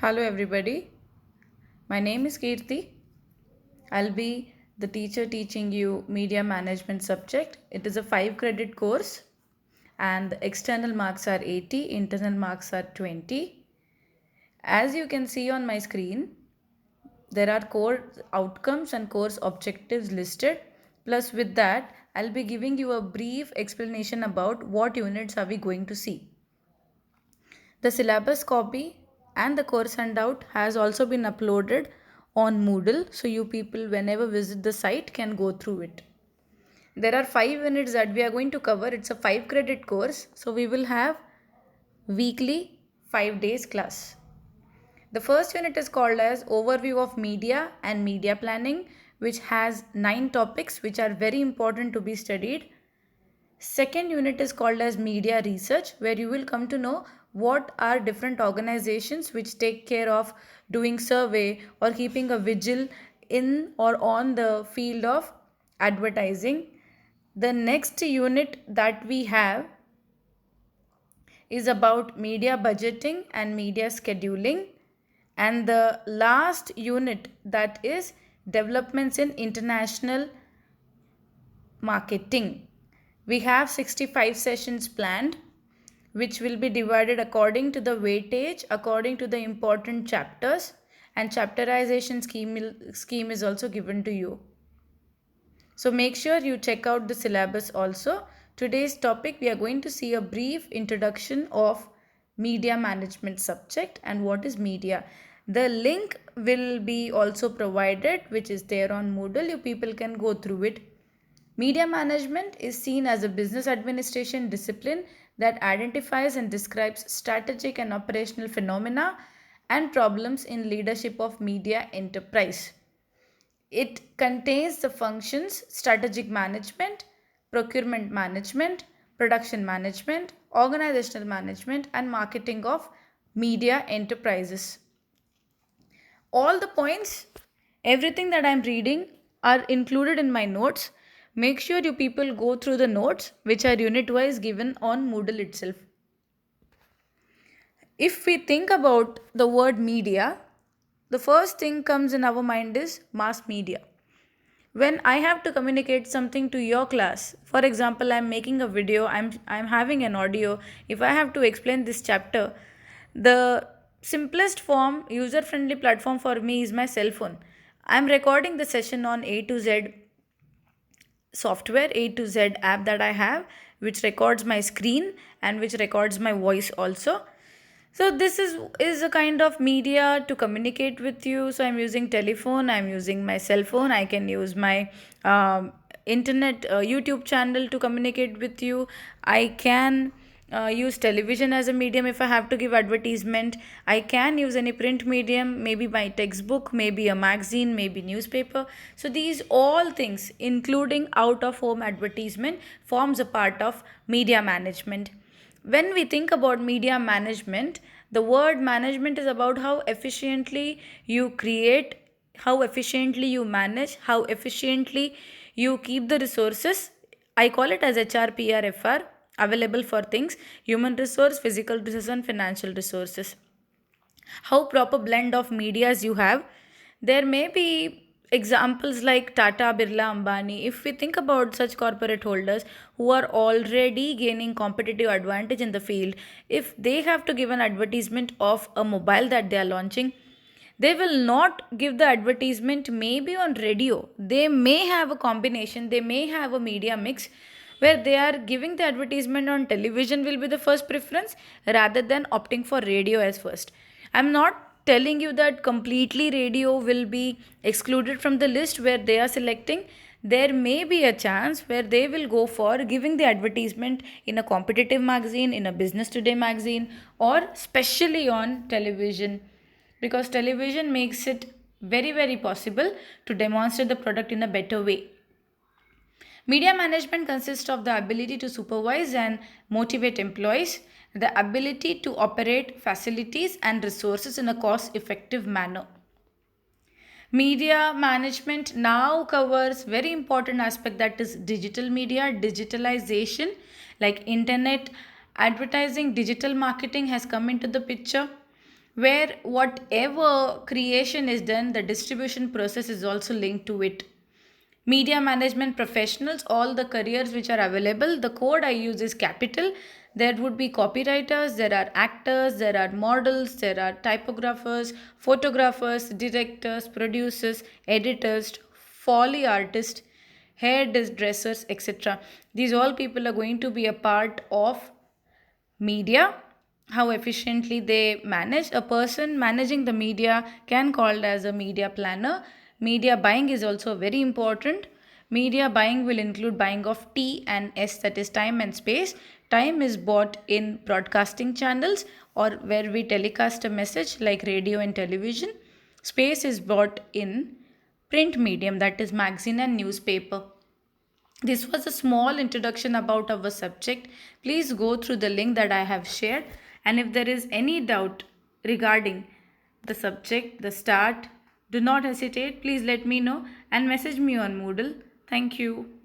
Hello, everybody. My name is Kirti. I'll be the teacher teaching you media management subject. It is a 5 credit course, and the external marks are 80, internal marks are 20. As you can see on my screen, there are course outcomes and course objectives listed. Plus, with that, I'll be giving you a brief explanation about what units are we going to see. The syllabus copy and the course handout has also been uploaded on Moodle, so you people whenever visit the site can go through it. There are 5 units that we are going to cover. It's a 5 credit course, so we will have weekly 5 days class. The first unit is called as Overview of Media and Media Planning, which has 9 topics which are very important to be studied. Second unit is called as Media Research, where you will come to know what are different organizations which take care of doing survey or keeping a vigil in or on the field of advertising. The next unit that we have is about media budgeting and media scheduling. And the last unit, that is developments in international marketing. We have 65 sessions planned, which will be divided according to the weightage, according to the important chapters, and chapterization scheme is also given to you. So make sure you check out the syllabus also. Today's topic, we are going to see a brief introduction of media management subject and what is media. The link will be also provided, which is there on Moodle. You people can go through it. Media management is seen as a business administration discipline that identifies and describes strategic and operational phenomena and problems in leadership of media enterprise. It contains the functions strategic management, procurement management, production management, organizational management, and marketing of media enterprises. All the points, everything that I'm reading are included in my notes. Make sure you people go through the notes which are unit wise given on Moodle itself. If we think about the word media, the first thing comes in our mind is mass media. When I have to communicate something to your class, for example, I'm making a video, I'm having an audio, if I have to explain this chapter, the simplest form, user friendly platform for me is my cell phone. I'm recording the session on A to Z software, A to Z app that I have, which records my screen and which records my voice also. So this is a kind of media to communicate with you. So I'm using telephone, I'm using my cell phone, I can use my internet YouTube channel to communicate with you. I can use television as a medium if I have to give advertisement. I can use any print medium, maybe my textbook, maybe a magazine, maybe newspaper. So these all things, including out of home advertisement, forms a part of media management. When we think about media management, the word management is about how efficiently you create, how efficiently you manage, how efficiently you keep the resources. I call it as HRPRFR, available for things: human resource, physical resource, and financial resources. How proper blend of medias you have. There may be examples like Tata, Birla, Ambani. If we think about such corporate holders who are already gaining competitive advantage in the field, if they have to give an advertisement of a mobile that they are launching, they will not give the advertisement maybe on radio. They may have a combination, they may have a media mix where they are giving the advertisement on television will be the first preference rather than opting for radio as first. I'm not telling you that completely radio will be excluded from the list where they are selecting. There may be a chance where they will go for giving the advertisement in a competitive magazine, in a business today magazine, or especially on television, because television makes it very possible to demonstrate the product in a better way. Media management consists of the ability to supervise and motivate employees, the ability to operate facilities and resources in a cost effective manner. Media management now covers very important aspect, that is digital media, digitalization, like internet advertising, digital marketing has come into the picture. where whatever creation is done, the distribution process is also linked to it. Media management professionals, all the careers which are available, the code I use is capital. There would be copywriters, there are actors, there are models, there are typographers, photographers, directors, producers, editors, foley artists, dressers, etc. These all people are going to be a part of media. How efficiently they manage, a person managing the media can called as a media planner. Media buying is also very important. Media buying will include buying of T and S, that is time and space. Time is bought in broadcasting channels or where we telecast a message like radio and television. Space is bought in print medium, that is magazine and newspaper. This was a small introduction about our subject. Please go through the link that I have shared. And if there is any doubt regarding the subject, the start, do not hesitate. Please let me know and message me on Moodle. Thank you.